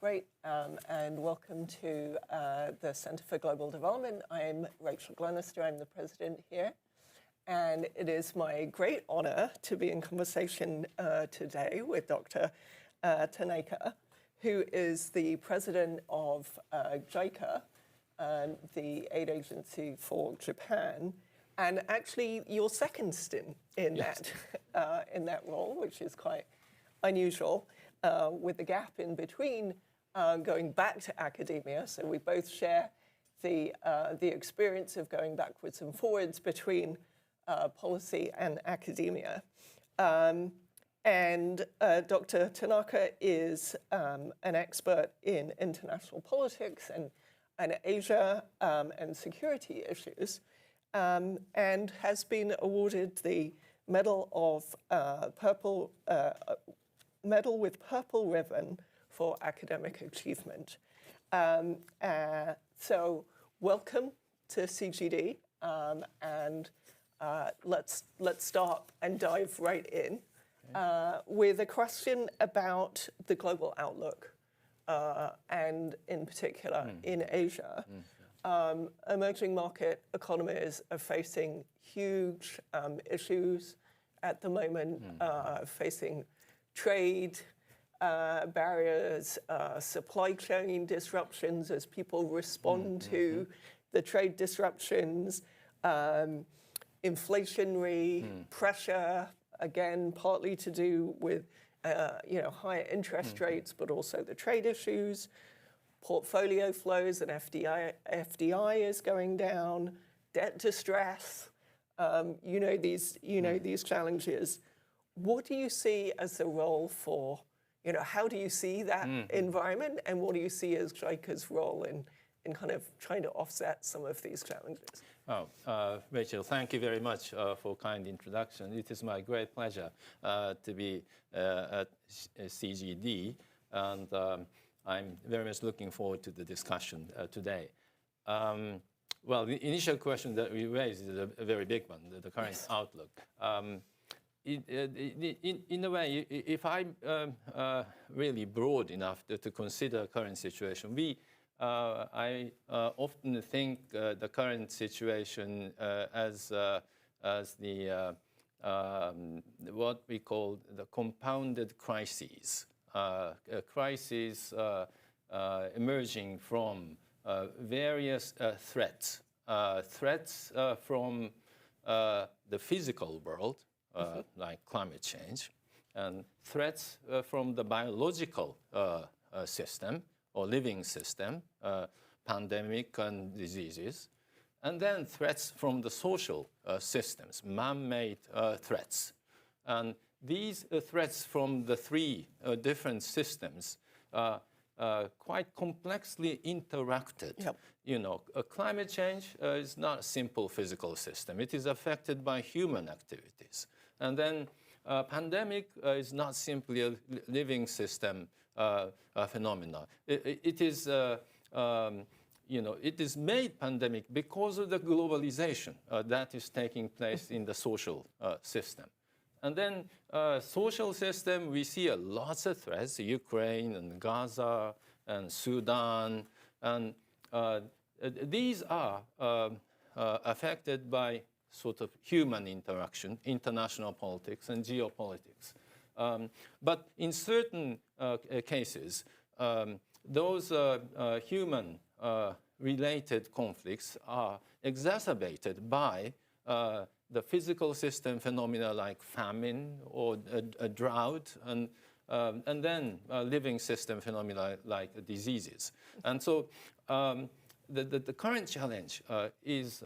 Great, and welcome to the Center for Global Development. I'm Rachel Glennerster, I'm the president here. And it is my great honor to be in conversation today with Dr. Tanaka, who is the president of JICA, the aid agency for Japan, and actually your second stint in that role, which is quite unusual, with the gap in between going back to academia. So we both share the experience of going backwards and forwards between policy and academia. And Dr. Tanaka is an expert in international politics and Asia and security issues, and has been awarded the Medal with Purple Ribbon for academic achievement. So welcome to CGD, and let's start and dive right in with a question about the global outlook, and in particular in Asia. Emerging market economies are facing huge issues at the moment, facing trade barriers, supply chain disruptions as people respond to the trade disruptions, inflationary pressure, again, partly to do with higher interest rates, but also the trade issues, portfolio flows, and FDI is going down, debt distress, these challenges. What do you see as the role for, how do you see that environment, and what do you see as JICA's role in kind of trying to offset some of these challenges? Rachel, thank you very much for kind introduction. It is my great pleasure to be at CGD, and I'm very much looking forward to the discussion today. Well, the initial question that we raised is a very big one, the current outlook. In a way, if I'm really broad enough to consider current situation, I often think the current situation as the what we call the compounded crises, crises emerging from various threats from the physical world, like climate change, and threats from the biological system or living system, pandemic and diseases, and then threats from the social systems, man-made threats. And these threats from the three different systems quite complexly interacted. Climate change is not a simple physical system. It is affected by human activities. And then pandemic is not simply a living system phenomena. It is made pandemic because of the globalization that is taking place in the social system. And then social system, we see lots of threats, Ukraine and Gaza and Sudan. And these are affected by sort of human interaction, international politics and geopolitics. But in certain cases, those human related conflicts are exacerbated by the physical system phenomena like famine or a drought, and then living system phenomena like diseases. And so the current challenge is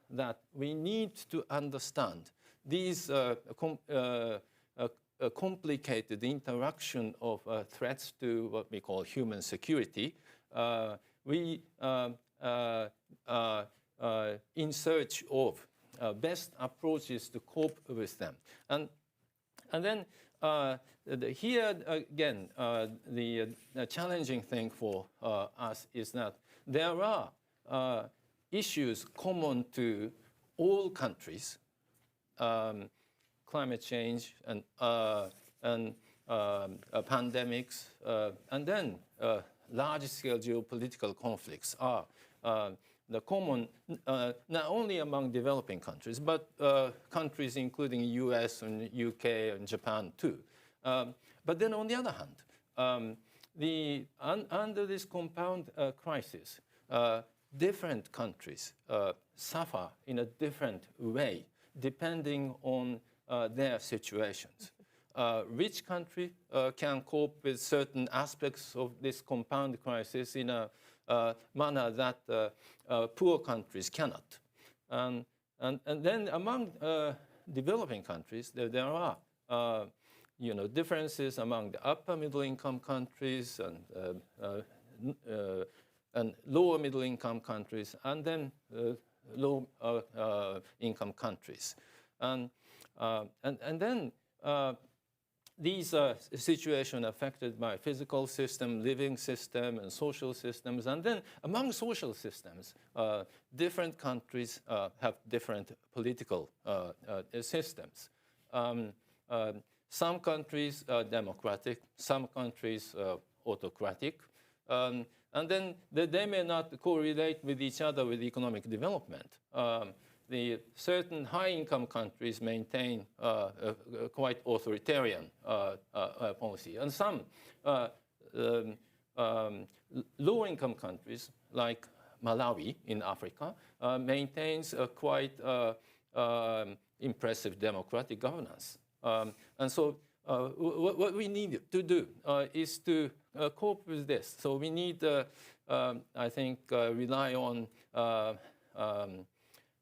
that we need to understand these complicated interaction of threats to what we call human security. We in search of best approaches to cope with them. And then here again, the challenging thing for us is that there are issues common to all countries, climate change and pandemics, and then large-scale geopolitical conflicts are the common, not only among developing countries, but countries including US and UK and Japan too. But then on the other hand, under this compound crisis, different countries suffer in a different way depending on their situations. Rich country can cope with certain aspects of this compound crisis in a manner that poor countries cannot. And then among developing countries, there are differences among the upper middle income countries and lower middle income countries, and then low income countries. And then these situations affected by physical system, living system, and social systems. And then among social systems, different countries have different political systems. Some countries are democratic, some countries autocratic. And then they may not correlate with each other with economic development. The certain high-income countries maintain a quite authoritarian policy, and some low-income countries, like Malawi in Africa, maintains a quite impressive democratic governance. And so what we need to do is to cope with this. So we need, I think, rely on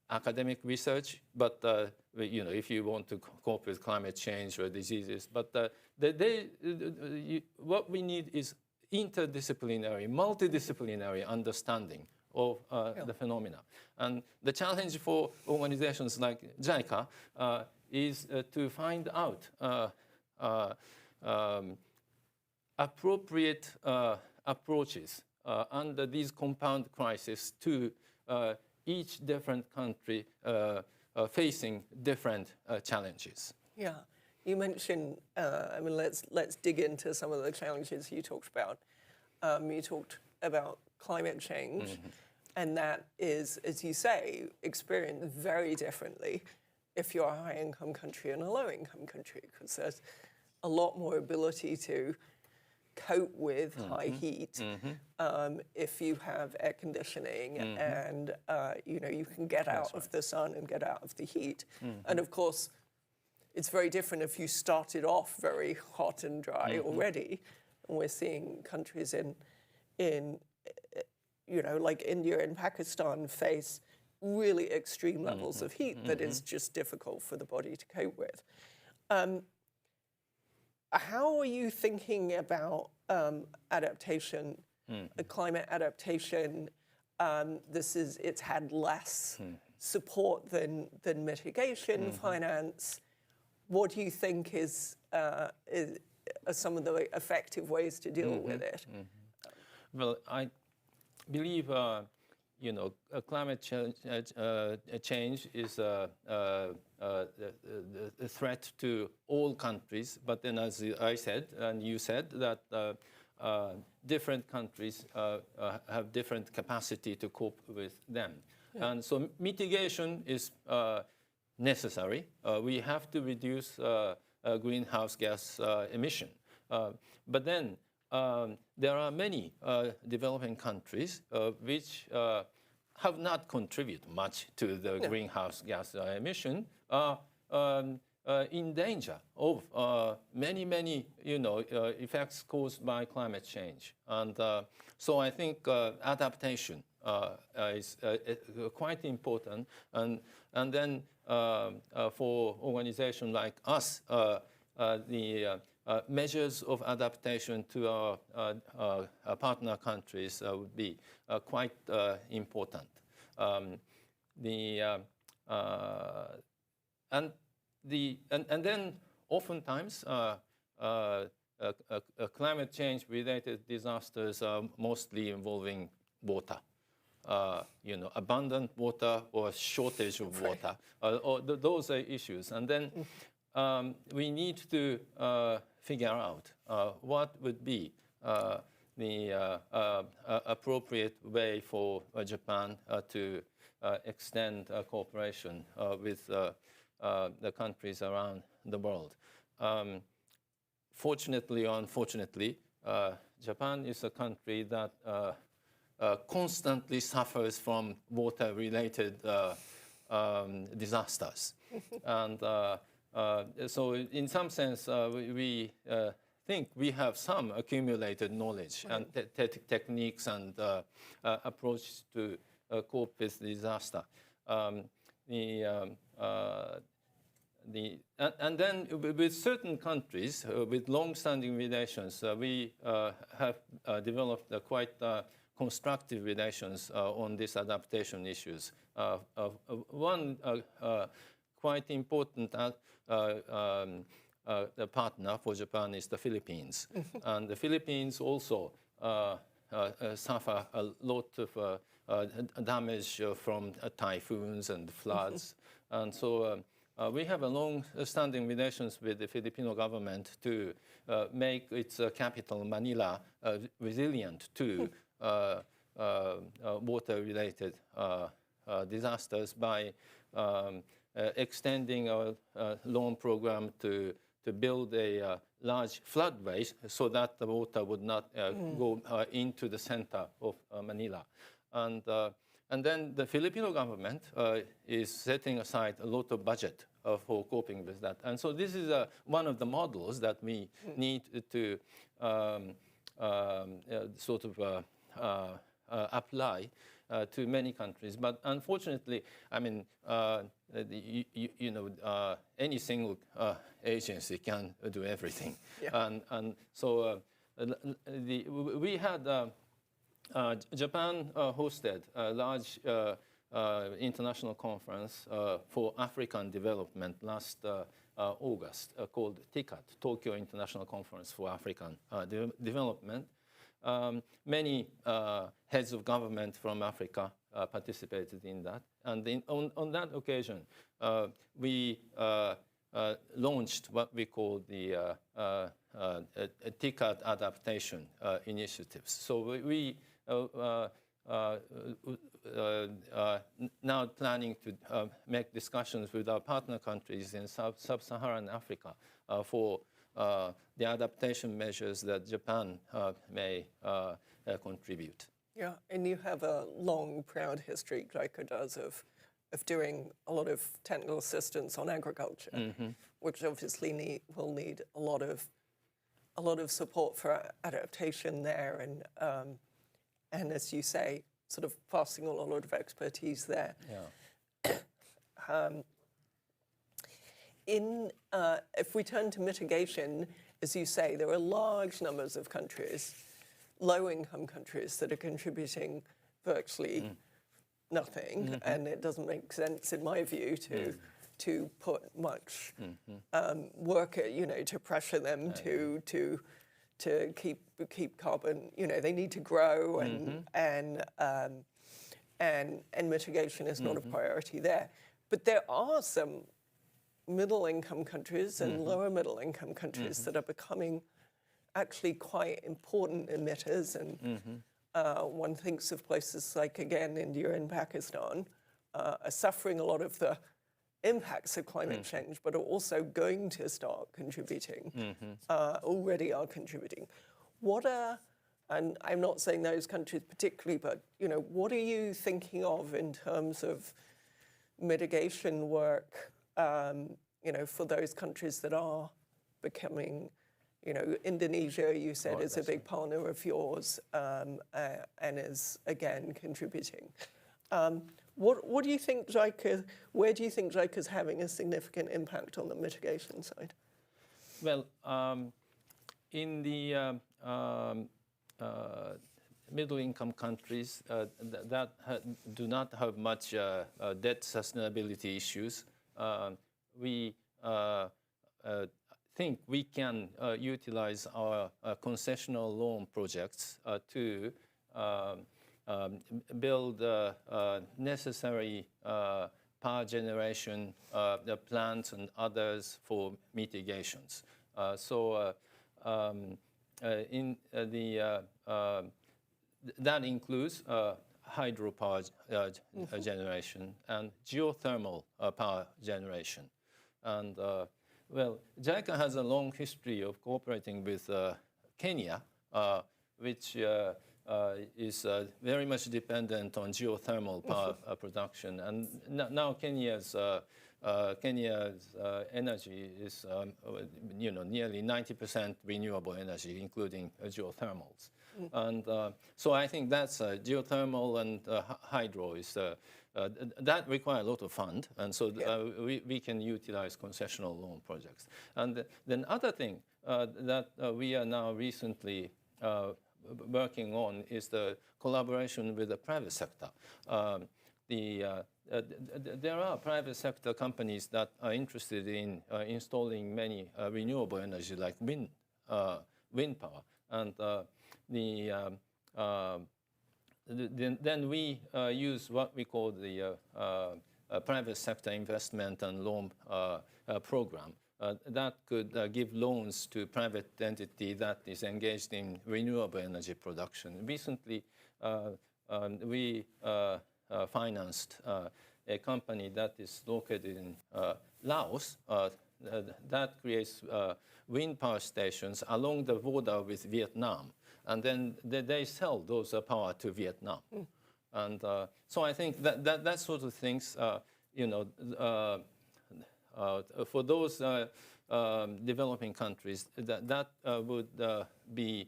academic research, but if you want to cope with climate change or diseases, but what we need is interdisciplinary, multidisciplinary understanding of the phenomena. And the challenge for organizations like JICA is to find out appropriate approaches under these compound crises to each different country facing different challenges. Yeah, you mentioned, I mean, let's dig into some of the challenges you talked about. You talked about climate change, and that is, as you say, experienced very differently if you're a high-income country and a low-income country, because there's a lot more ability to cope with high heat if you have air conditioning and you can get out of the sun and get out of the heat. And of course, it's very different if you started off very hot and dry already. And we're seeing countries in like India and Pakistan face really extreme levels of heat that is just difficult for the body to cope with. How are you thinking about adaptation, climate adaptation? It's had less support than mitigation finance. What do you think is are some of the effective ways to deal with it? Well, I believe climate change is a threat to all countries. But then, as I said, and you said, that different countries have different capacity to cope with them. And so mitigation is necessary. We have to reduce greenhouse gas emission. But then there are many developing countries which have not contributed much to the greenhouse gas emission, in danger of many effects caused by climate change. And so I think adaptation is quite important. And then for organizations like us, the measures of adaptation to our partner countries would be quite important. And then oftentimes climate change related disasters are mostly involving water. Abundant water or shortage of water. Those are issues. And then we need to figure out what would be the appropriate way for Japan to extend cooperation with the countries around the world. Fortunately or unfortunately, Japan is a country that constantly suffers from water-related disasters. And so in some sense, we think we have some accumulated knowledge and techniques and approach to cope with disaster. And then with certain countries with long-standing relations, we have developed quite constructive relations on these adaptation issues. One quite important partner for Japan is the Philippines. And the Philippines also suffer a lot of damage from typhoons and floods. And so we have a long-standing relations with the Filipino government to make its capital, Manila, resilient to water-related disasters by extending our loan program to build a large floodways so that the water would not go into the center of Manila. And then the Filipino government is setting aside a lot of budget for coping with that. And so this is one of the models that we need to sort of apply to many countries. But unfortunately, I mean, any single agency can do everything. Yeah. And so we had Japan hosted a large international conference for African development last August called TICAD, Tokyo International Conference for African Development. Many heads of government from Africa participated in that. And on that occasion, we launched what we call the TICAD adaptation initiatives. So we now planning to make discussions with our partner countries in sub-Saharan Africa for the adaptation measures that Japan may contribute. Yeah, and you have a long, proud history, JICA does, of doing a lot of technical assistance on agriculture, which obviously will need a lot of support for adaptation there, and as you say, sort of passing on a lot of expertise there. Yeah. If we turn to mitigation, as you say, there are large numbers of countries, low-income countries, that are contributing virtually nothing, and it doesn't make sense, in my view, to put much work, to pressure them to keep carbon. They need to grow, and mitigation is not a priority there. But there are some middle-income countries and lower middle-income countries that are becoming actually quite important emitters, and one thinks of places like, again, India and Pakistan are suffering a lot of the impacts of climate change, but are also going to start contributing, already are contributing. And I'm not saying those countries particularly, but what are you thinking of in terms of mitigation work, for those countries that are becoming, Indonesia, you said, is a big partner of yours, and is, again, contributing. What do you think where do you think JICA is having a significant impact on the mitigation side? Well, in the middle-income countries that do not have much debt sustainability issues, we think we can utilize our concessional loan projects to build necessary power generation plants and others for mitigations. So that includes hydropower generation and geothermal power generation. And well, JICA has a long history of cooperating with Kenya, which is very much dependent on geothermal power production. And now Kenya's energy is nearly 90% renewable energy, including geothermals. And so I think that's geothermal and hydro is that require a lot of fund, and so we can utilize concessional loan projects. And then other thing that we are now recently working on is the collaboration with the private sector. There are private sector companies that are interested in installing many renewable energy like wind power, and then we use what we call the private sector investment and loan program that could give loans to private entity that is engaged in renewable energy production. Recently, we financed a company that is located in Laos that creates wind power stations along the border with Vietnam. And then they sell those power to Vietnam. And so I think that sort of things, for those developing countries, that would be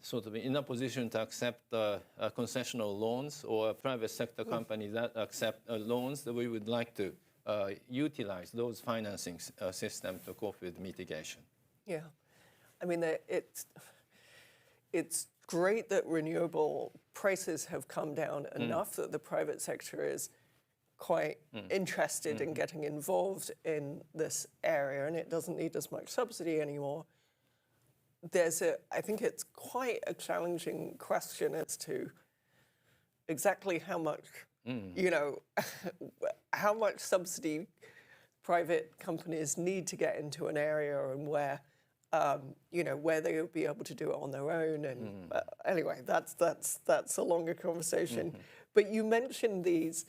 sort of in a position to accept concessional loans, or a private sector company that accept loans, that we would like to utilize those financing systems to cope with mitigation. Yeah, I mean, it's great that renewable prices have come down enough that the private sector is quite interested in getting involved in this area, and it doesn't need as much subsidy anymore. I think it's quite a challenging question as to exactly how much, how much subsidy private companies need to get into an area, and where they would be able to do it on their own. And anyway, that's a longer conversation. But you mentioned these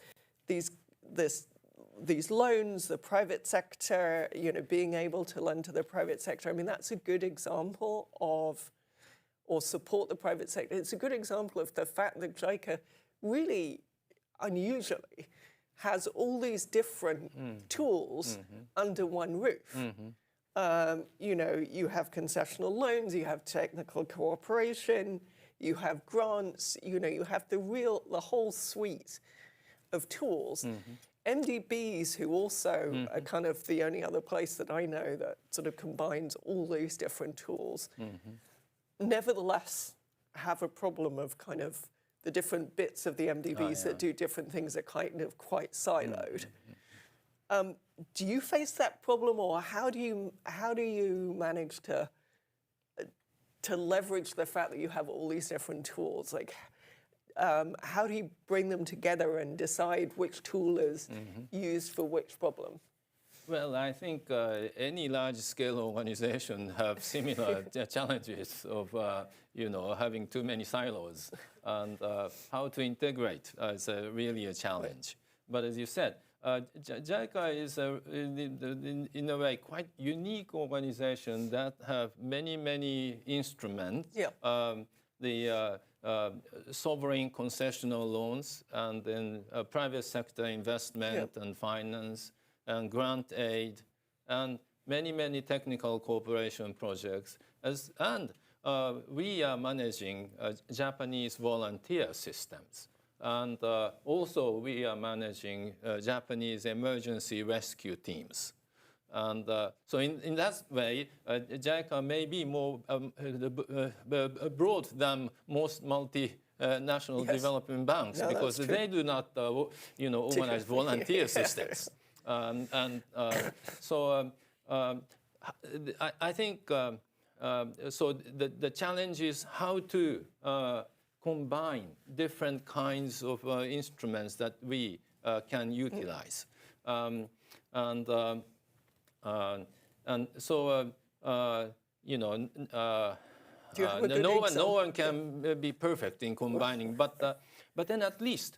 loans, the private sector, being able to lend to the private sector. I mean, that's a good example of, or support the private sector. It's a good example of the fact that JICA really, unusually, has all these different tools under one roof. You have concessional loans, you have technical cooperation, you have grants, you have the whole suite of tools. MDBs, who also are kind of the only other place that I know that sort of combines all these different tools, nevertheless have a problem of kind of the different bits of the MDBs that do different things that kind of quite siloed. Do you face that problem, or how do you manage to leverage the fact that you have all these different tools? Like, how do you bring them together and decide which tool is used for which problem? Well, I think any large-scale organization have similar challenges of, having too many silos, and how to integrate is really a challenge. But as you said, JICA is, in a way, quite unique organization that have many instruments. The sovereign concessional loans, and then private sector investment and finance, and grant aid, and many technical cooperation projects. And we are managing Japanese volunteer systems. And also we are managing Japanese emergency rescue teams. And so in that way, JICA may be more broad than most multinational development banks, because they do not organize volunteer systems. So I think so the challenge is how to combine different kinds of instruments that we can utilize. And so you know, Do you have a good no example? one can be perfect in combining, but then at least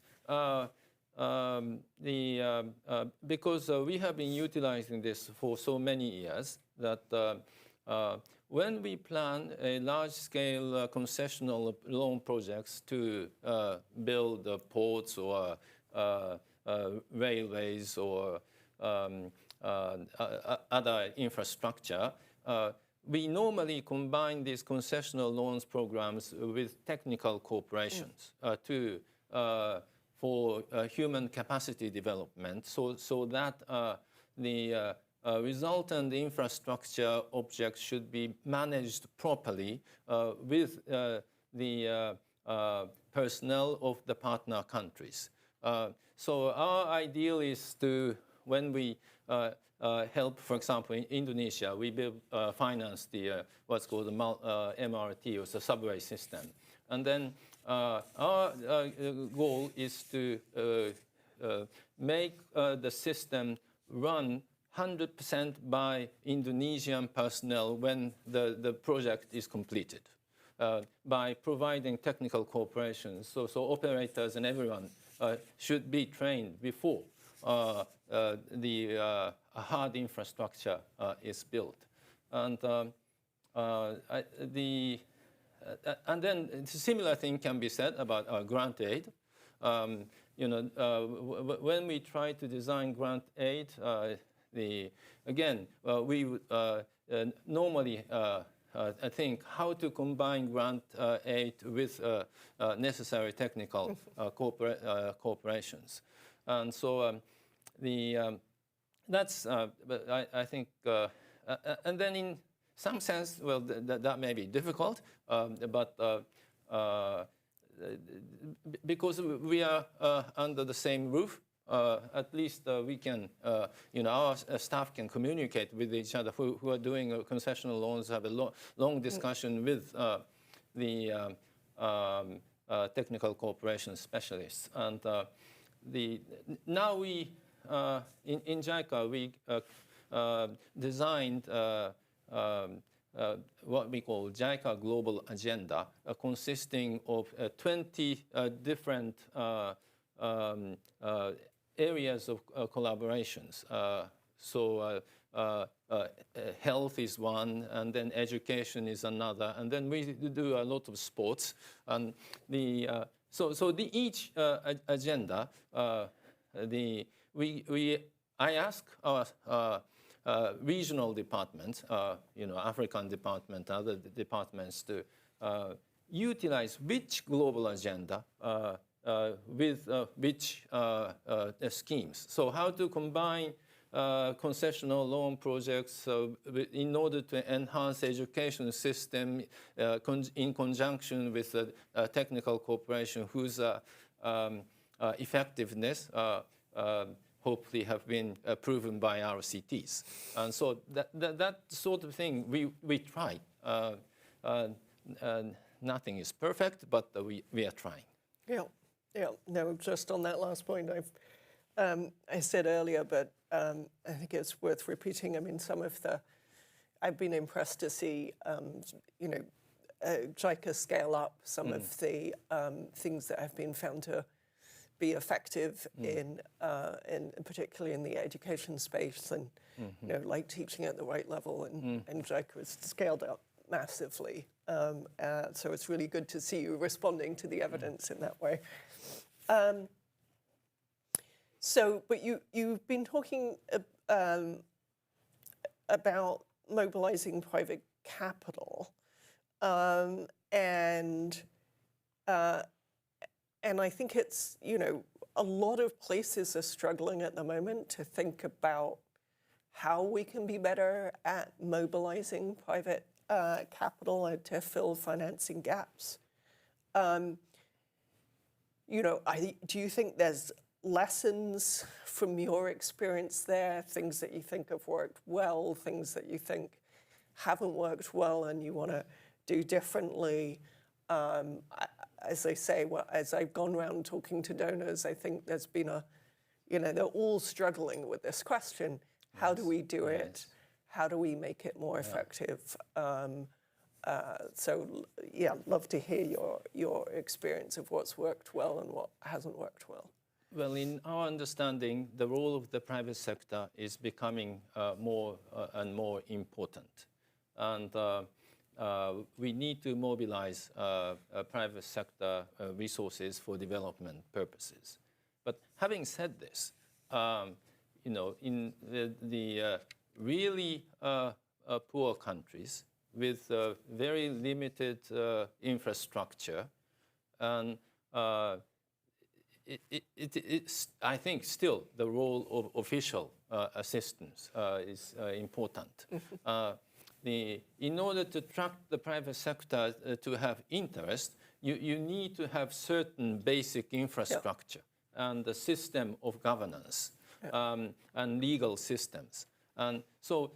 because we have been utilizing this for so many years that when we plan a large-scale concessional loan projects to build ports or railways or other infrastructure, we normally combine these concessional loans programs with technical cooperations for human capacity development, so that the resultant infrastructure objects should be managed properly with the personnel of the partner countries. So our ideal is to, when we help, for example, in Indonesia, we finance the what's called the MRT, or the subway system. And then our goal is to make the system run 100% by Indonesian personnel when the project is completed, by providing technical cooperation. So operators and everyone should be trained before the hard infrastructure is built. And then a similar thing can be said about grant aid. You know, when we try to design grant aid, we would normally think how to combine grant aid with necessary technical cooperations. And so that's, I think, and then in some sense, well, that may be difficult, but because we are under the same roof, at least we can, you know, our staff can communicate with each other who are doing concessional loans, have a long discussion with the technical cooperation specialists. And now we, in JICA, we designed what we call JICA Global Agenda, consisting of 20 different areas of collaborations. Health is one, and then education is another, and then we do a lot of sports. And each agenda, I ask our regional departments, you know, African department, other departments, to utilize which global agenda with which schemes. So how to combine concessional loan projects in order to enhance education system in conjunction with technical cooperation whose effectiveness hopefully have been proven by RCTs. And so that sort of thing we try. Nothing is perfect, but we are trying. Yeah. No, just on that last point, I said earlier, but I think it's worth repeating. I mean, I've been impressed to see, you know, JICA scale up some of the things that have been found to be effective in particularly in the education space, and you know, like teaching at the right level, and JICA has scaled up massively. So it's really good to see you responding to the evidence in that way. But you've been talking about mobilizing private capital, and I think it's, you know, a lot of places are struggling at the moment to think about how we can be better at mobilizing private capital to fill financing gaps. You know, do you think there's lessons from your experience there, things that you think have worked well, things that you think haven't worked well and you want to do differently? As I say, as I've gone around talking to donors, I think there's been you know, they're all struggling with this question. How do we do it? how do we make it more effective? So yeah, love to hear your experience of what's worked well and what hasn't worked well. Well, in our understanding, the role of the private sector is becoming more and more important. And we need to mobilize private sector resources for development purposes. But having said this, you know, in the really poor countries with very limited infrastructure, and it's, I think, still the role of official assistance is important. In order to attract the private sector to have interest, you need to have certain basic infrastructure and the system of governance and legal systems. And so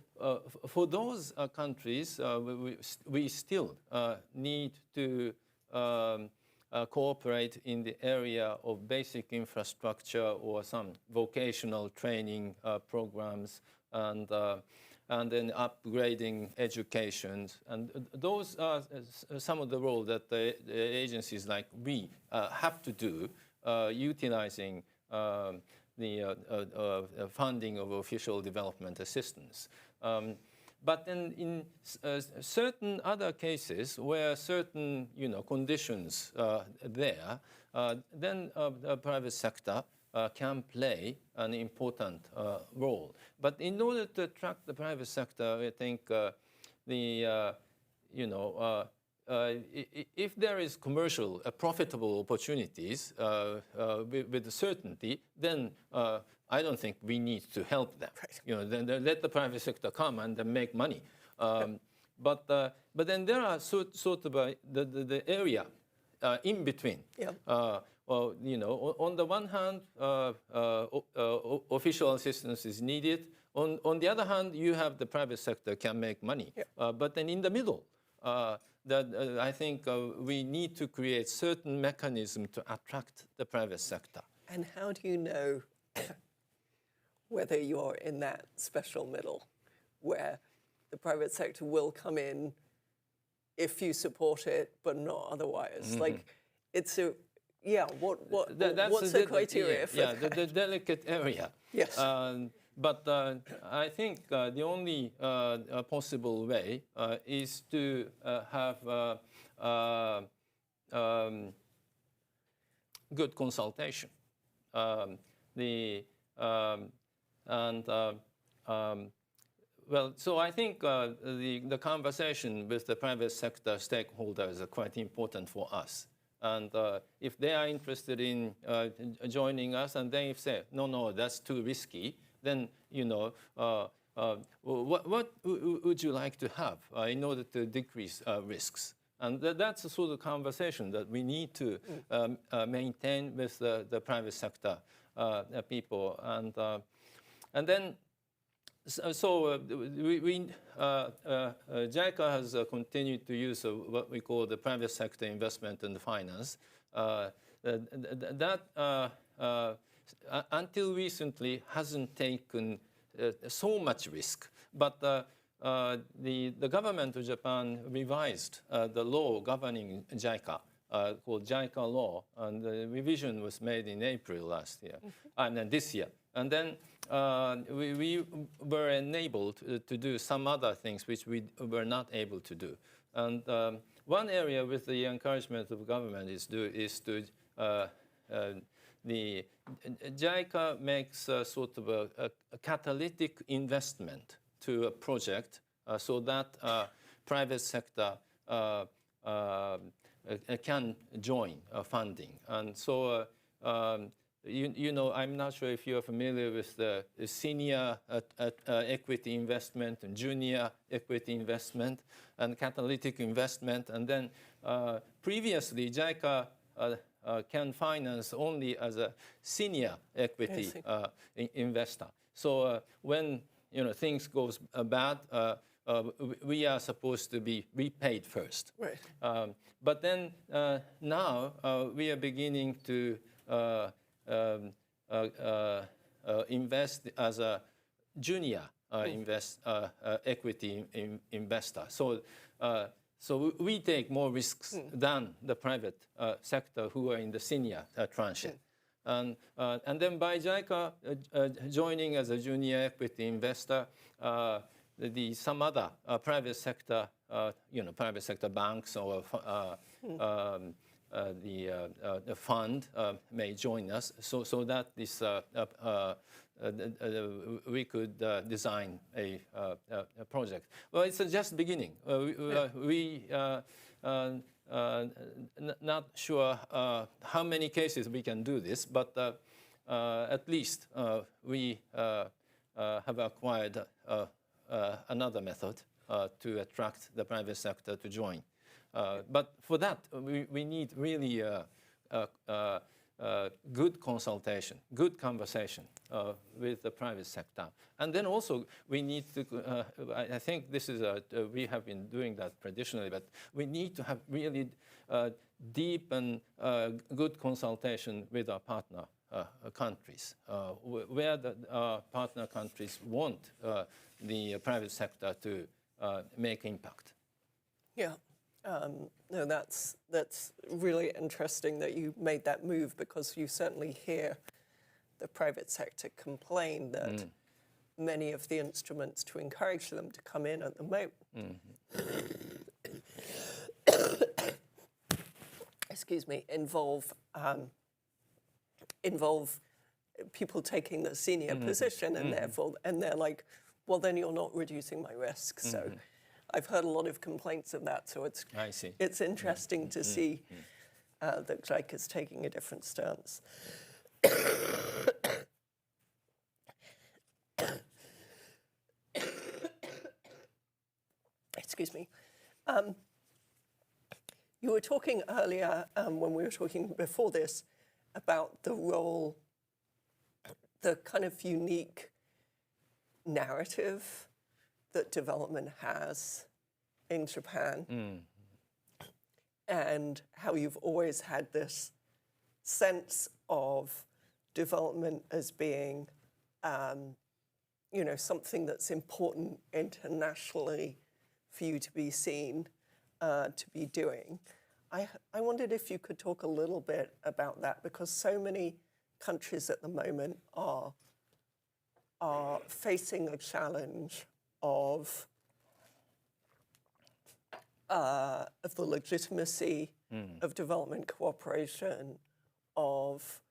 for those countries, we still need to cooperate in the area of basic infrastructure or some vocational training programs, and then upgrading education. And those are some of the roles that the agencies like we have to do, utilizing the funding of official development assistance. But then in certain other cases where certain conditions there, then the private sector can play an important role. But in order to attract the private sector, I think if there is commercial, profitable opportunities with certainty, then I don't think we need to help them. Right. Then let the private sector come and then make money. But then there are sort of the area in between. Yeah. Well, on the one hand, official assistance is needed. On the other hand, you have the private sector can make money. Yeah. But then in the middle, I think we need to create certain mechanism to attract the private sector. And how do you know whether you're in that special middle where the private sector will come in if you support it, but not otherwise? Mm-hmm. Like, it's a, what's the criteria for that? The delicate area. Yes. But I think the only possible way is to have good consultation. Well, so I think the conversation with the private sector stakeholders are quite important for us. And if they are interested in joining us, and then if say, no, that's too risky, then, what would you like to have in order to decrease risks? And that's the sort of conversation that we need to maintain with the private sector people. And then, JICA has continued to use what we call the private sector investment and finance. Until recently hasn't taken so much risk, but the government of Japan revised the law governing JICA, called JICA law, and the revision was made in April last year, and then this year. And then we were enabled to do some other things which we were not able to do. And one area with the encouragement of government is to the JICA makes sort of a catalytic investment to a project so that private sector can join funding. And so, I'm not sure if you're familiar with the senior equity investment and junior equity investment and catalytic investment. And then previously, JICA can finance only as a senior equity investor. So when things goes bad, we are supposed to be repaid first. Right. But then now we are beginning to invest as a junior equity investor. So we take more risks than the private sector who are in the senior tranche. And then by JICA joining as a junior equity investor, some other private sector, private sector banks or the fund may join us, so that this we could design a project. Well, it's just beginning. We not sure how many cases we can do this, but at least we have acquired another method to attract the private sector to join. But for that, we need really good consultation, good conversation with the private sector. And then also we need to, I think this is, we have been doing that traditionally, but we need to have really deep and good consultation with our partner countries, where the partner countries want the private sector to make impact. Yeah. No, that's really interesting that you made that move, because you certainly hear the private sector complain that many of the instruments to encourage them to come in at the moment, excuse me, involve people taking the senior position, and therefore, and they're like, well, then you're not reducing my risk. So I've heard a lot of complaints of that, so it's interesting to see that JICA is taking a different stance. Excuse me. You were talking earlier, when we were talking before this, about the role, the kind of unique narrative that development has in Japan, and how you've always had this sense of development as being, something that's important internationally for you to be seen, to be doing. I wondered if you could talk a little bit about that, because so many countries at the moment are facing a challenge of the legitimacy of development cooperation, of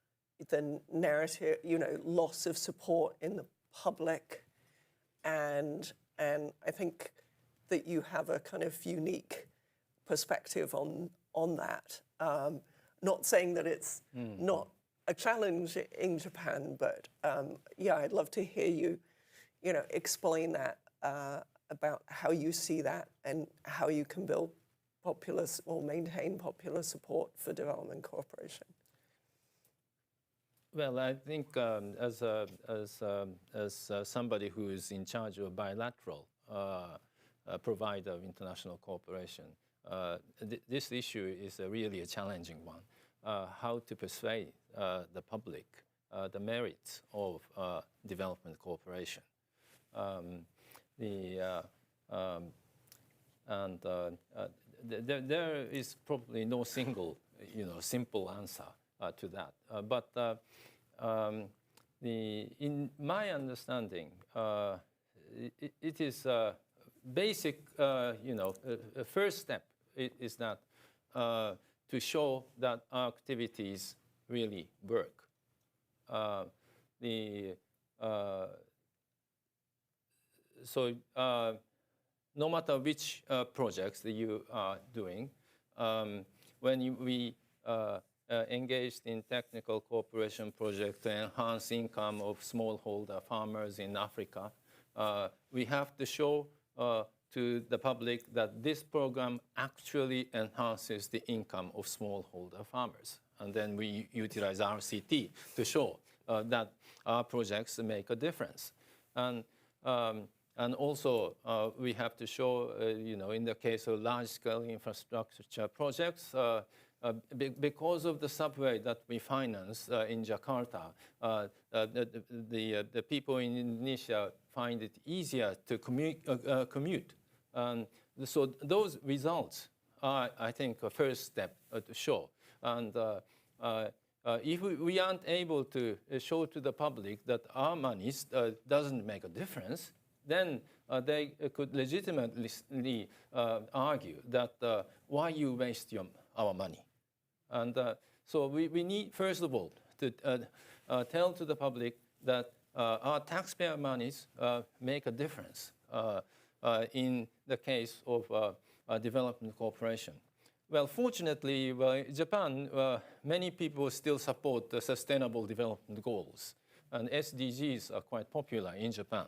the narrative, loss of support in the public, and I think that you have a kind of unique perspective on that. Not saying that it's not a challenge in Japan, but I'd love to hear you, explain that, about how you see that and how you can build popular or maintain popular support for development cooperation. Well, I think as somebody who is in charge of bilateral provider of international cooperation, this issue is really a challenging one. How to persuade the public the merits of development cooperation. There is probably no single, simple answer to that. But in my understanding, it is basic, first step is that to show that our activities really work. So no matter which projects that you are doing, when we engaged in technical cooperation projects to enhance income of smallholder farmers in Africa, we have to show to the public that this program actually enhances the income of smallholder farmers. And then we utilize RCT to show that our projects make a difference. And also, we have to show, in the case of large-scale infrastructure projects, because of the subway that we finance in Jakarta, the people in Indonesia find it easier to commute. So those results are, I think, a first step to show. And if we aren't able to show to the public that our money doesn't make a difference, then they could legitimately argue that why you waste our money. And so we need, first of all, to tell to the public that our taxpayer monies make a difference in the case of development cooperation. Well, fortunately, Japan, many people still support the Sustainable Development Goals, and SDGs are quite popular in Japan.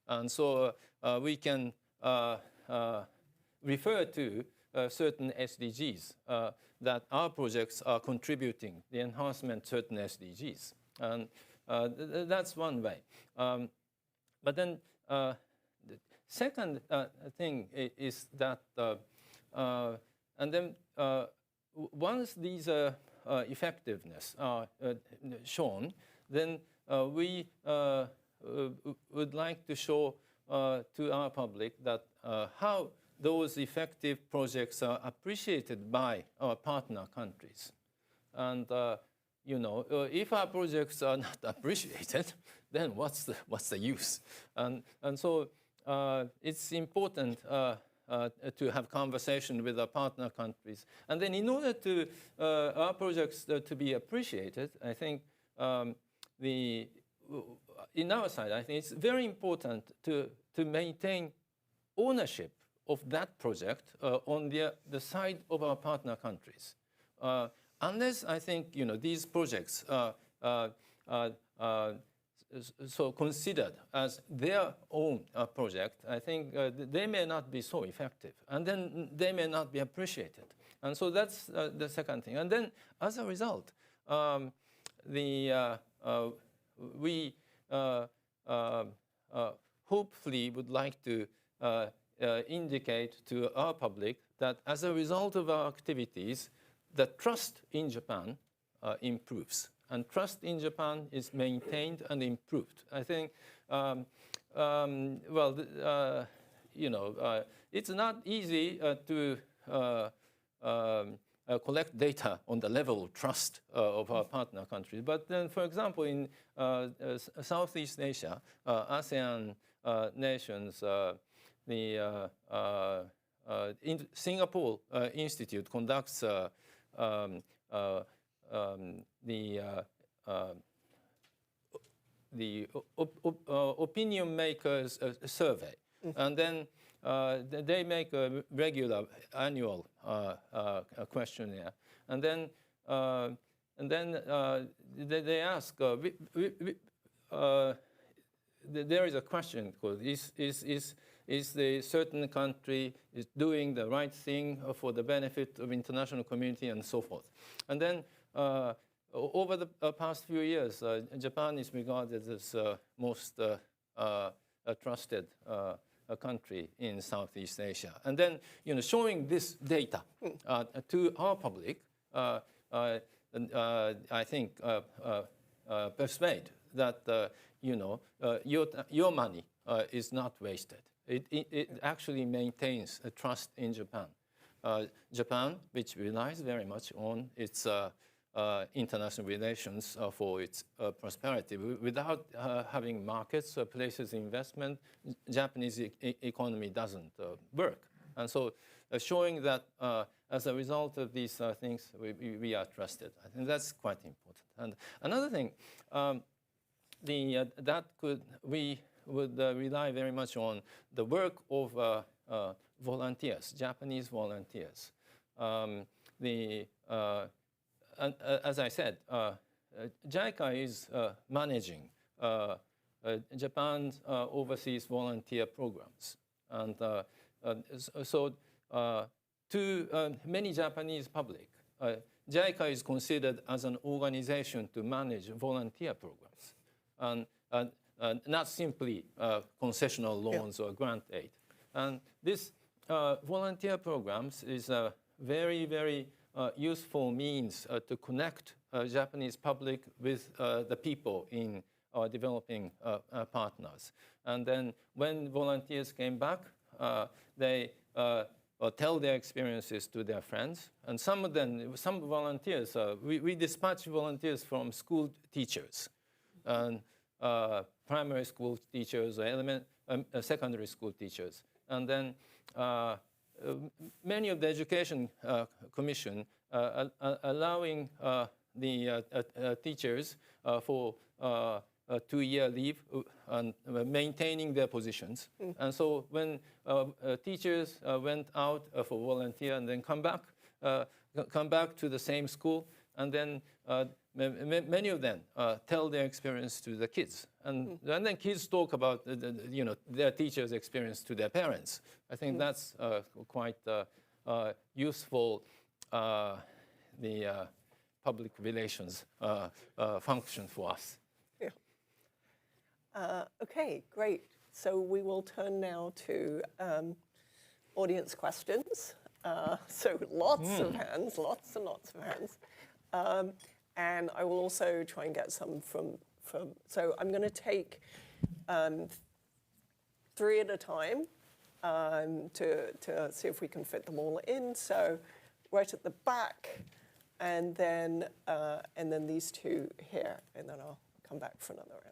And so we can refer to certain SDGs that our projects are contributing the enhancement of certain SDGs. And that's one way. But then the second thing is that, and then once these effectiveness are shown, then we would like to show to our public that how those effective projects are appreciated by our partner countries. And you know, if our projects are not appreciated, then what's the use? And so it's important to have conversation with our partner countries. And then in order to our projects to be appreciated, I think in our side, I think it's very important to maintain ownership of that project on the side of our partner countries. Unless I think these projects are so considered as their own project, I think they may not be so effective, and then they may not be appreciated. And so that's the second thing. And then as a result, we hopefully would like to indicate to our public that as a result of our activities, the trust in Japan improves. And trust in Japan is maintained and improved. I think, it's not easy to collect data on the level of trust of our partner countries. But then, for example, in Southeast Asia, ASEAN nations, the Singapore Institute conducts the opinion makers survey, and then they make a regular annual questionnaire, and then they ask. There is a question called is the certain country is doing the right thing for the benefit of international community and so forth. And then over the past few years, Japan is regarded as most trusted country in Southeast Asia. And then showing this data to our public, I think persuade that your money is not wasted. It actually maintains a trust in Japan. Japan, which relies very much on its international relations for its prosperity. Without having markets, places of investment, Japanese economy doesn't work. And so showing that as a result of these things, we are trusted. I think that's quite important. And another thing, we would rely very much on the work of volunteers, Japanese volunteers. As I said, JICA is managing Japan's overseas volunteer programs. And so to many Japanese public, JICA is considered as an organization to manage volunteer programs, and not simply concessional loans or grant aid. And this volunteer programs is very, very useful means to connect Japanese public with the people in our developing partners. And then when volunteers came back, they tell their experiences to their friends. And some volunteers, we dispatch volunteers from school teachers, and primary school teachers or secondary school teachers. And then many of the education commission allowing the teachers for a 2-year leave and maintaining their positions. And so when teachers went out for volunteer and then come back to the same school, and then many of them tell their experience to the kids. And then kids talk about their teachers' experience to their parents. I think that's quite useful, the public relations function for us. Okay, great. So we will turn now to audience questions. So lots of hands, lots and lots of hands. And I will also try and get some from so I'm going to take 3 at a time to see if we can fit them all in. So right at the back, and then these 2 here, and then I'll come back for another round.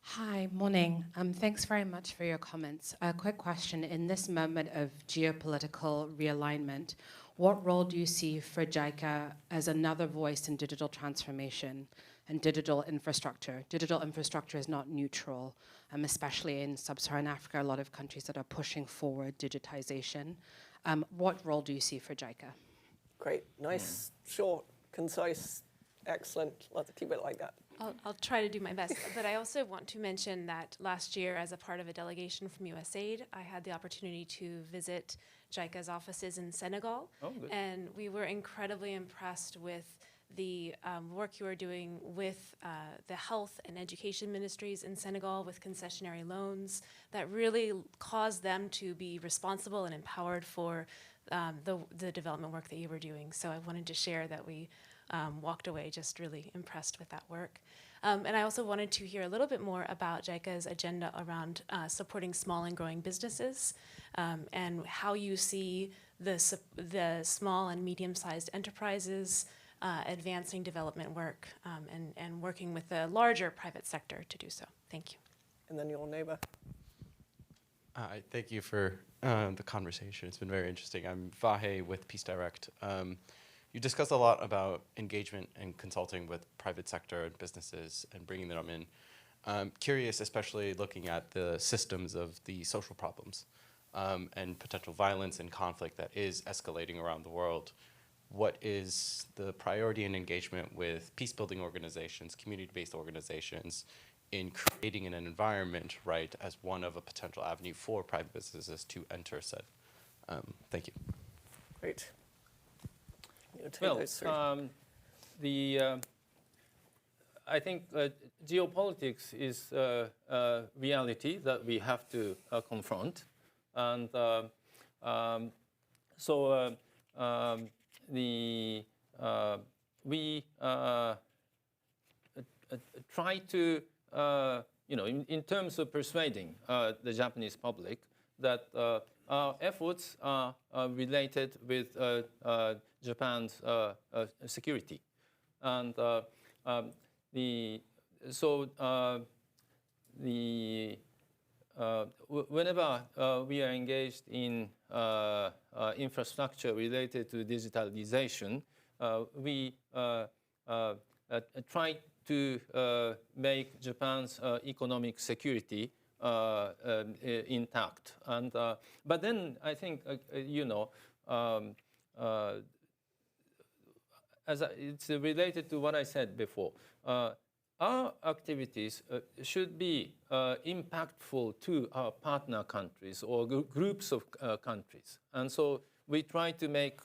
Hi, morning. Thanks very much for your comments. A quick question. In this moment of geopolitical realignment, what role do you see for JICA as another voice in digital transformation and digital infrastructure? Digital infrastructure is not neutral, especially in sub-Saharan Africa, a lot of countries that are pushing forward digitization. What role do you see for JICA? Great, nice, short, concise, excellent. Let's keep it like that. I'll try to do my best, but I also want to mention that last year, as a part of a delegation from USAID, I had the opportunity to visit JICA's offices in Senegal, and we were incredibly impressed with the work you are doing with the health and education ministries in Senegal with concessionary loans that really caused them to be responsible and empowered for the development work that you were doing. So I wanted to share that we walked away just really impressed with that work. And I also wanted to hear a little bit more about JICA's agenda around supporting small and growing businesses and how you see the small and medium-sized enterprises advancing development work and working with the larger private sector to do so. Thank you. And then your neighbor. Thank you for the conversation. It's been very interesting. I'm Vahe with Peace Direct. You discussed a lot about engagement and consulting with private sector and businesses and bringing them in. Curious, especially looking at the systems of the social problems and potential violence and conflict that is escalating around the world. What is the priority and engagement with peace-building organizations, community-based organizations, in creating an environment, right, as one of a potential avenue for private businesses to enter said? Thank you. Great. Well, I think geopolitics is a reality that we have to confront, and we try to, in terms of persuading the Japanese public that our efforts are related with Japan's security, and whenever we are engaged in infrastructure related to digitalization, we try to make Japan's economic security intact. And but then I think it's related to what I said before. Our activities should be impactful to our partner countries or groups of countries, and so we try to make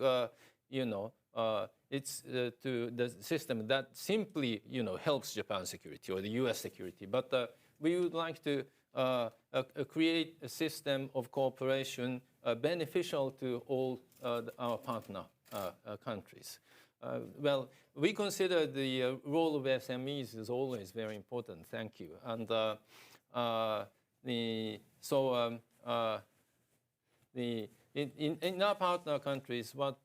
it's to the system that simply helps Japan's security or the U.S. security, but we would like to create a system of cooperation beneficial to all our partner countries. Well, we consider the role of SMEs is always very important. Thank you. And in our partner countries, what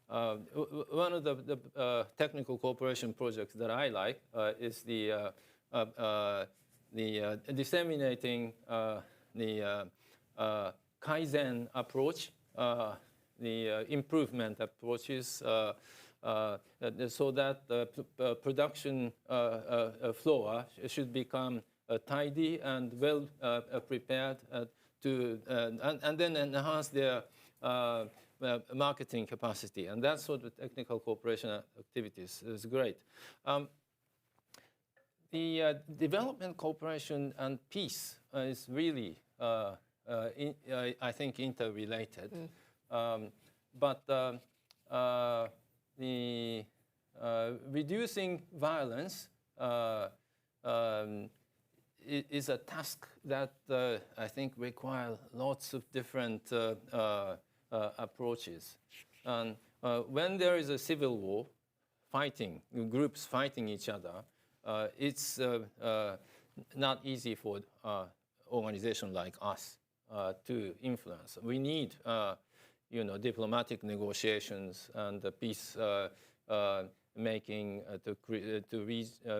one of the technical cooperation projects that I like is the disseminating the Kaizen approach, the improvement approaches, so that the production floor should become tidy and well prepared and then enhance their marketing capacity. And that sort of technical cooperation activities is great. The development cooperation and peace is really, I think, interrelated. But the reducing violence is a task that I think requires lots of different approaches. And when there is a civil war, groups fighting each other, it's not easy for organizations like us to influence. We need, diplomatic negotiations and peace making to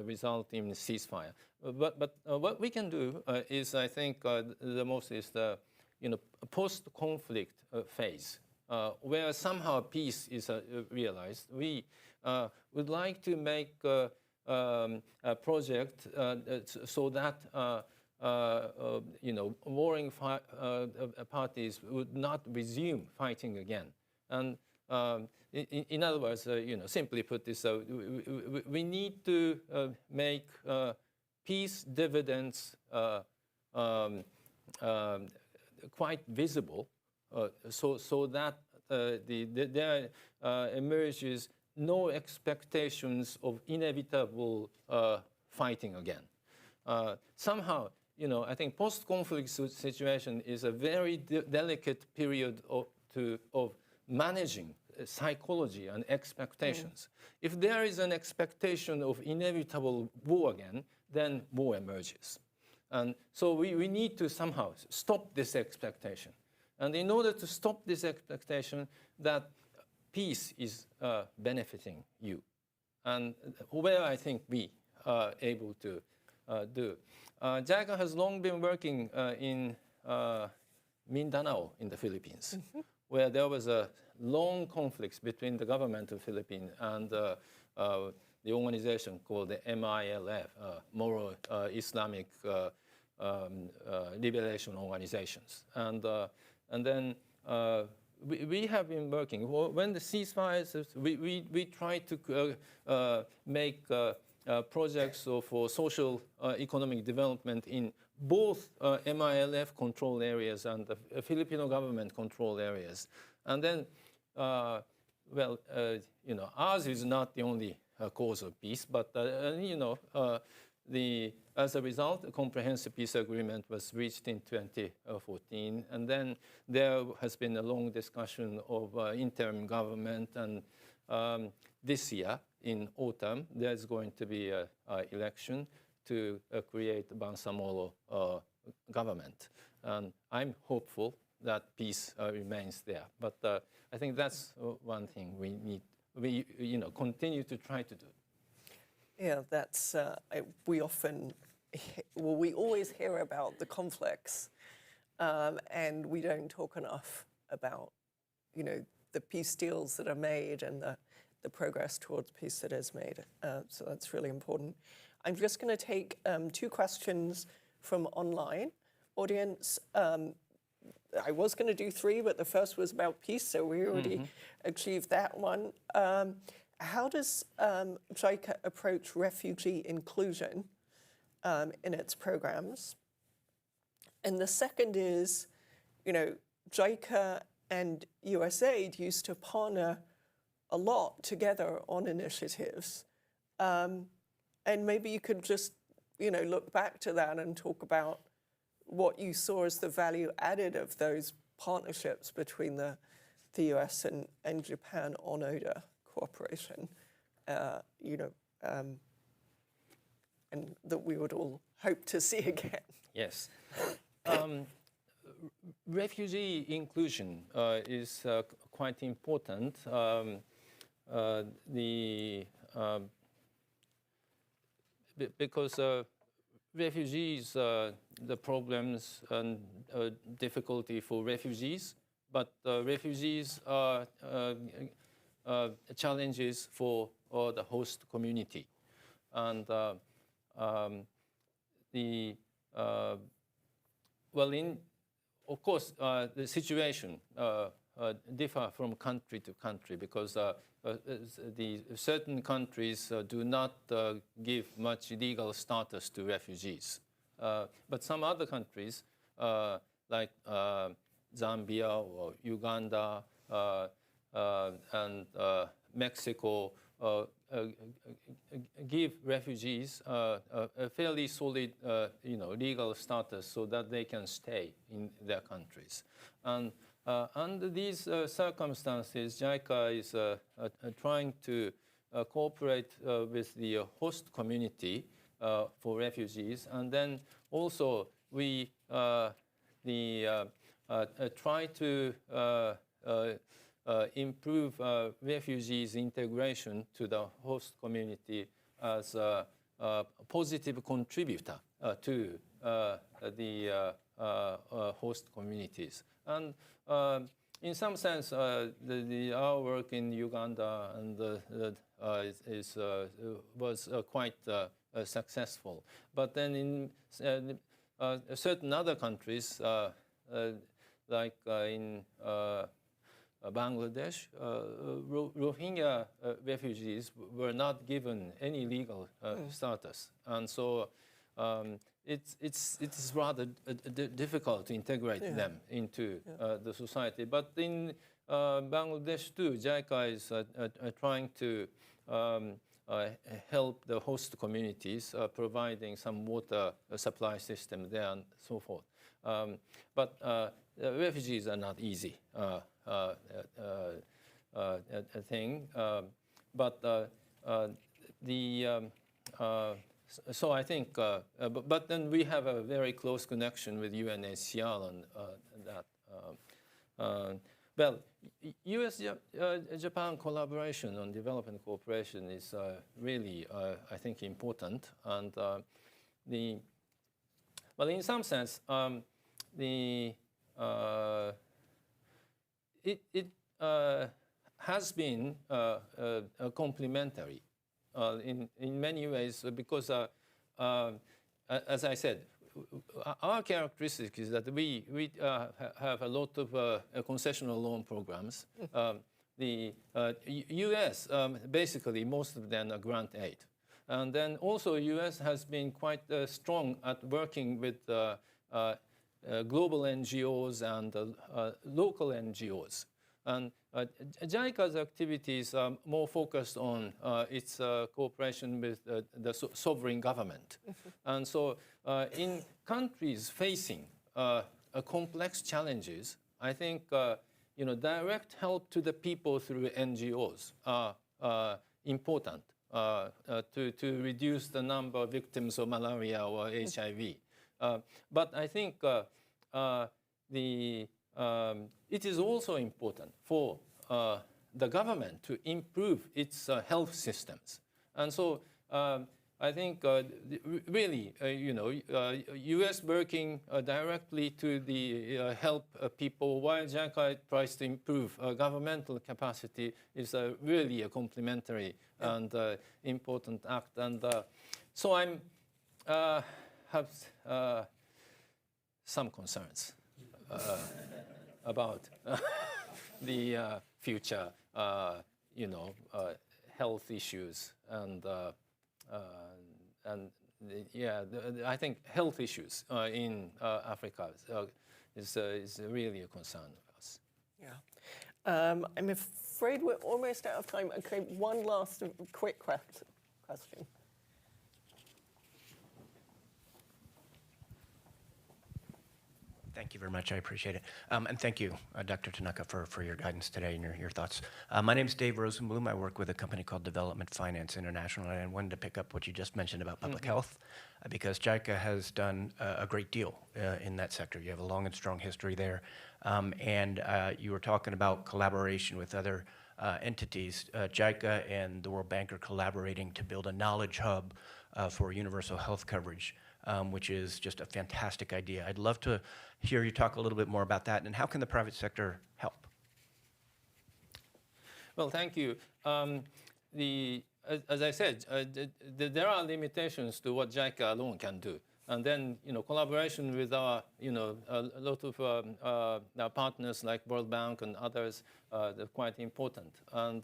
result in ceasefire. But what we can do is, I think, the most is the post-conflict phase, where somehow peace is realized. We would like to make a project so that warring parties would not resume fighting again. And in other words, simply put this, we need to make peace dividends quite visible, so that there emerges no expectations of inevitable fighting again. Somehow, I think post-conflict situation is a very delicate period of managing psychology and expectations. If there is an expectation of inevitable war again, then war emerges. And so we need to somehow stop this expectation. And in order to stop this expectation that peace is benefiting you, and where I think we are able to do. JICA has long been working in Mindanao in the Philippines, where there was a long conflict between the government of the Philippines and the organization called the MILF, Moral Islamic Liberation Organizations. And then we have been working. When the ceasefires, we try to make projects for social economic development in both MILF control areas and the Filipino government control areas. And then, ours is not the only cause of peace, but as a result, a comprehensive peace agreement was reached in 2014, and then there has been a long discussion of interim government, and this year, in autumn, there's going to be an election to create a Bangsamoro government. And I'm hopeful that peace remains there. But I think that's one thing we continue to try to do. Yeah, that's, we always hear about the conflicts, and we don't talk enough about, the peace deals that are made and the progress towards peace that is made. So that's really important. I'm just going to take 2 questions from online audience. I was going to do 3, but the first was about peace, so we already achieved that one. How does JICA approach refugee inclusion in its programs? And the second is, JICA and USAID used to partner a lot together on initiatives. And maybe you could just, look back to that and talk about what you saw as the value added of those partnerships between the US and Japan on ODA cooperation, and that we would all hope to see again. Yes. Refugee inclusion is quite important. Because refugees, the problems and difficulty for refugees, but refugees are challenges for the host community. And of course, the situation differ from country to country because the certain countries do not give much legal status to refugees. But some other countries, like Zambia or Uganda and Mexico, give refugees a fairly solid, legal status so that they can stay in their countries. And under these circumstances, JICA is trying to cooperate with the host community for refugees, and then also we try to improve refugees' integration to the host community as a positive contributor to the host communities. And in some sense, our work in Uganda and was quite successful. But then in certain other countries, like in Bangladesh, Rohingya refugees were not given any legal status, and so it's rather difficult to integrate them into the society. But in Bangladesh too, JICA is trying to help the host communities, providing some water supply system there and so forth. But refugees are not easy thing. So I think, but then we have a very close connection with UNHCR on that. Well, U.S.-Japan collaboration on development cooperation is really, I think, important. And well, in some sense, it has been complementary in many ways because, as I said, our characteristic is that we have a lot of concessional loan programs. The U.S. Basically most of them are grant aid, and then also U.S. has been quite strong at working with global NGOs and local NGOs. And JICA's activities are more focused on its cooperation with the sovereign government. And so in countries facing complex challenges, I think direct help to the people through NGOs are important to reduce the number of victims of malaria or HIV. But I think it is also important for the government to improve its health systems. And so I think really, U.S. working directly to the help people while JICA tries to improve governmental capacity is really a complementary and important act. And so I'm have some concerns about the future, health issues and I think health issues in Africa is really a concern of us. Yeah, I'm afraid we're almost out of time. Okay, one last quick question. Thank you very much. I appreciate it. And thank you, Dr. Tanaka, for your guidance today and your thoughts. My name is Dave Rosenblum. I work with a company called Development Finance International, and I wanted to pick up what you just mentioned about public health, because JICA has done a great deal in that sector. You have a long and strong history there. And you were talking about collaboration with other entities. JICA and the World Bank are collaborating to build a knowledge hub for universal health coverage, which is just a fantastic idea. I'd love to hear you talk a little bit more about that, and how can the private sector help? Well, thank you. As I said, there are limitations to what JICA alone can do. And then, collaboration with our, a lot of our partners like World Bank and others, they're quite important. And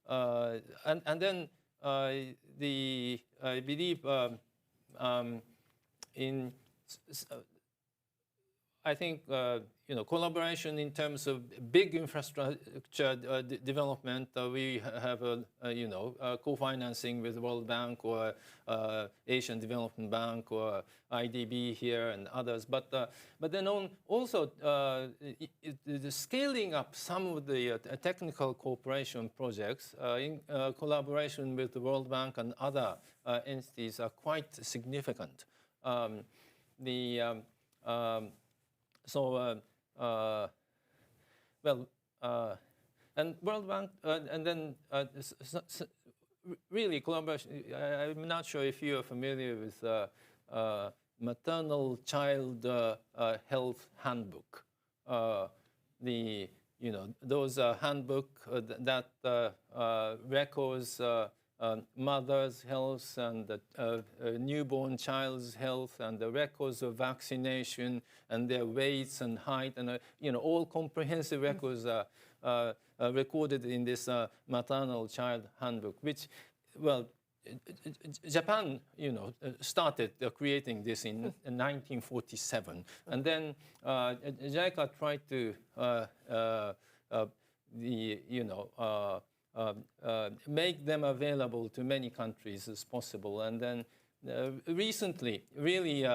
and then I believe I think collaboration in terms of big infrastructure development. We have co-financing with World Bank or Asian Development Bank or IDB here and others. But then also the scaling up some of the technical cooperation projects in collaboration with the World Bank and other entities are quite significant. And World Bank, and then really collaboration. I'm not sure if you are familiar with maternal child health handbook. Those handbook that records mother's health and the newborn child's health and the records of vaccination and their weights and height and all comprehensive records are recorded in this maternal child handbook, which, well, Japan, started creating this in 1947, and then JICA tried to make them available to many countries as possible. And then recently, really,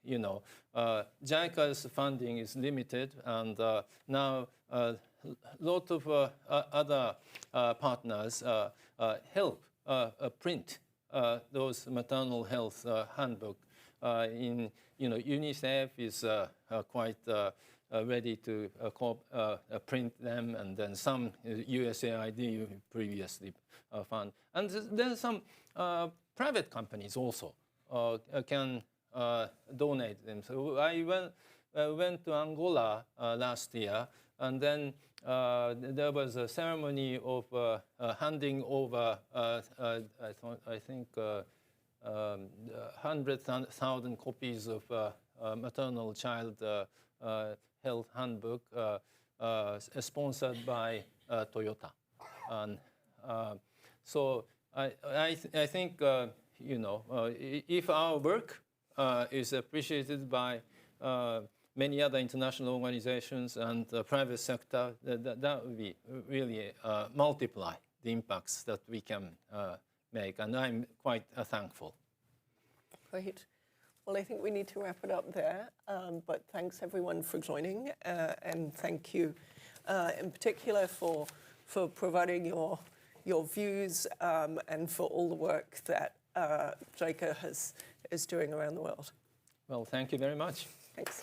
JICA's funding is limited, and now a lot of other partners help print those maternal health handbook. UNICEF is quite ready to print them, and then some USAID previously fund. And there's some private companies also can donate them. So I went to Angola last year, and then there was a ceremony of handing over, I think, 100,000 copies of maternal child health handbook sponsored by Toyota. And so I think, if our work is appreciated by many other international organizations and the private sector, that would be really multiply the impacts that we can make. And I'm quite thankful. Great. Well, I think we need to wrap it up there, but thanks everyone for joining, and thank you in particular for providing your views and for all the work that JICA is doing around the world. Well, thank you very much. Thanks.